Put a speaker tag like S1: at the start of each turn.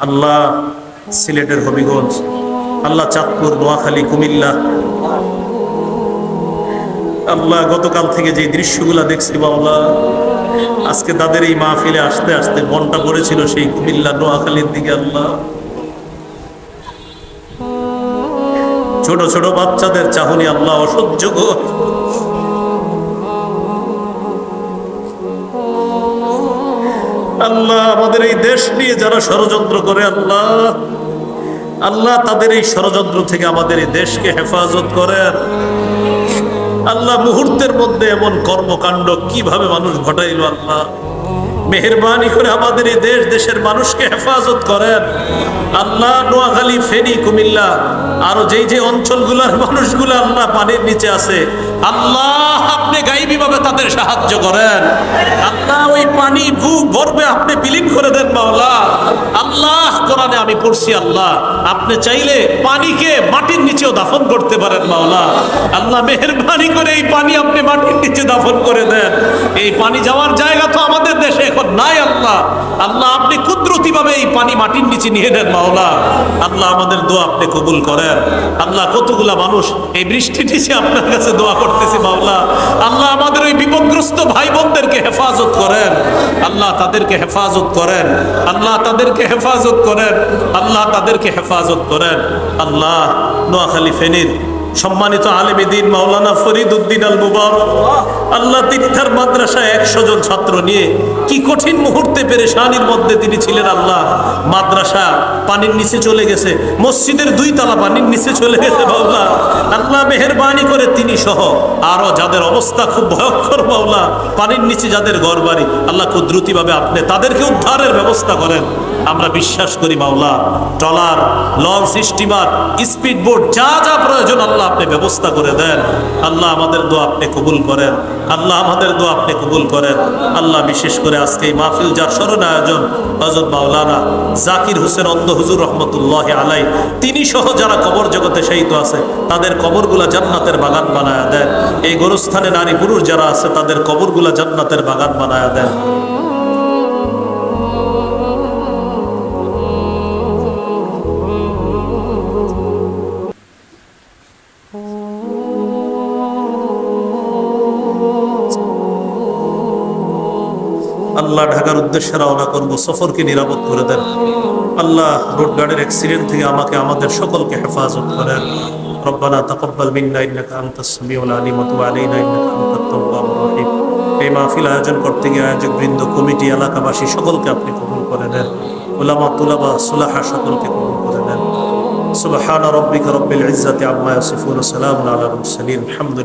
S1: আল্লাহ সিলেটের হবিগঞ্জ, আল্লাহ চাঁদপুর, নোয়াখালী, কুমিল্লা, আল্লাহ গতকাল থেকে যে দৃশ্যগুলা দেখছি বাবা, আজকে তাদের এই মাহফিলে আসতে আসতে মনটা পড়েছিল সেই কুমিল্লা নোয়াখালীর দিকে। আল্লাহ ছোট ছোট বাচ্চাদের চাহনি আল্লাহ অসহ্যকর। আল্লাহ আমাদের এই দেশ নিয়ে যারা ষড়যন্ত্র করে আল্লাহ, আল্লাহ তাদের এই ষড়যন্ত্র থেকে আমাদের এই দেশকে হেফাজত করেন। আল্লাহ মুহূর্তের মধ্যে এমন কর্মকাণ্ড কিভাবে মানুষ ঘটাইল, আল্লাহ মেহেরবানি করে আমাদের এই দেশের মানুষকে হেফাজত করেন। আল্লাহ নোয়াখালী, ফেনী, কুমিল্লা আরো যে অঞ্চলগুলোর মানুষগুলো আল্লাহ পানির নিচে আছে, আল্লাহ আপনি গায়েবী ভাবে তাদের সাহায্য করেন। আল্লাহ ওই পানি বুক ভরবে আপনি বিলীন করে দেন মাওলা। আল্লাহ কোরআনে আমি পড়ছি, আল্লাহ আপনি চাইলে পানিকে মাটির নিচেও দাফন করতে পারেন মাওলা। আল্লাহ মেহেরবানি করে এই পানি আপনি মাটির নিচে দাফন করে দেন। এই পানি যাওয়ার জায়গা তো আমাদের দেশে এখন নাই আল্লাহ। আল্লাহ আপনি কুদরতি ভাবে এই পানি মাটির নিচে নিয়ে নেন মাওলা। আল্লাহ আমাদের দোয়া আপনি কবুল করেন। আল্লাহ কতগুলা মানুষ এই বৃষ্টি নিচে আপনার কাছে দোয়া করতেছে মাওলা। আল্লাহ আমাদের ওই বিপদগ্রস্ত ভাই বোনদেরকে হেফাজত করেন। আল্লাহ তাদেরকে হেফাজত করেন। আল্লাহ তাদেরকে হেফাজত করেন। আল্লাহ তাদেরকে হেফাজত করেন। আল্লাহ নোয়াখালী, ফেনীর সম্মানিত আলেমে দ্বীন মাওলানা ফরিদ উদ্দিন আল মুবারক, আল্লাহ তিনি তার মাদ্রাসায় 100 জন ছাত্র নিয়ে কি কঠিন মুহূর্তে পেরেশানির মধ্যে তিনি ছিলেন। আল্লাহ মাদ্রাসা পানির নিচে চলে গেছে, মসজিদের 2 তলা পানির নিচে চলে গেছে মাওলা। আল্লাহ মেহেরবানি করে তিনি সহ আরো যাদের অবস্থা খুব ভয়ঙ্কর মাওলা, পানির নিচে যাদের ঘর বাড়ি, আল্লাহ কুদরতি ভাবে আপনি তাদেরকে উদ্ধারের ব্যবস্থা করেন। আমরা বিশ্বাস করি মাওলা, trawler, launch, steamer, speed boat যা যা প্রয়োজন আল্লাহ আপনি ব্যবস্থা করে দেন। আল্লাহ আমাদের দোয়া আপনি কবুল করেন। আল্লাহ আমাদের দোয়া আপনি কবুল করেন। আল্লাহ বিশেষ করে আজকে এই মাহফিল যার স্মরণে আয়োজন, হযরত মাওলানা জাকির হোসেন অন্ধ হুজুর রহমতুল্লাহ আলাই, তিনি সহ যারা কবর জগতে শহীদ আছে তাদের কবরগুলা জান্নাতের বাগান বানায়া দেন। এই গোরস্থানে নারী পুরুষ যারা আছে তাদের কবরগুলা জান্নাতের বাগান বানায়া দেন। আল্লাহ ঢাকার উদ্দেশ্যে রওনা করব, সফরকে নিরাপদ করে দেন। আল্লাহ রোড গার্ডের অ্যাক্সিডেন্ট থেকে আমাকে আমাদের সকলকে হেফাজত করেন। রব্বানা তাকাব্বাল মিন্না ইন্নাকা আনতাস সামিউল আলিম ওয়া তুব আলাইনা ইন্নাকা আনতাত তাওয়াবুর রহিম। এই মাহফিল আয়োজন করতে গিয়ে আয়োজক বৃন্দ, কমিটি, এলাকাবাসী সকলকে আপনি কবুল করে নেন। উলামা, তুলাবা, সুলাহা সকলকে কবুল করে নেন। সুবহানা রাব্বিকা রাব্বিল ইজ্জাতি আম্মা ইয়াসিফুন ওয়া সালামুন আলাল মুরসালিন। আলহামদুলিল্লাহ।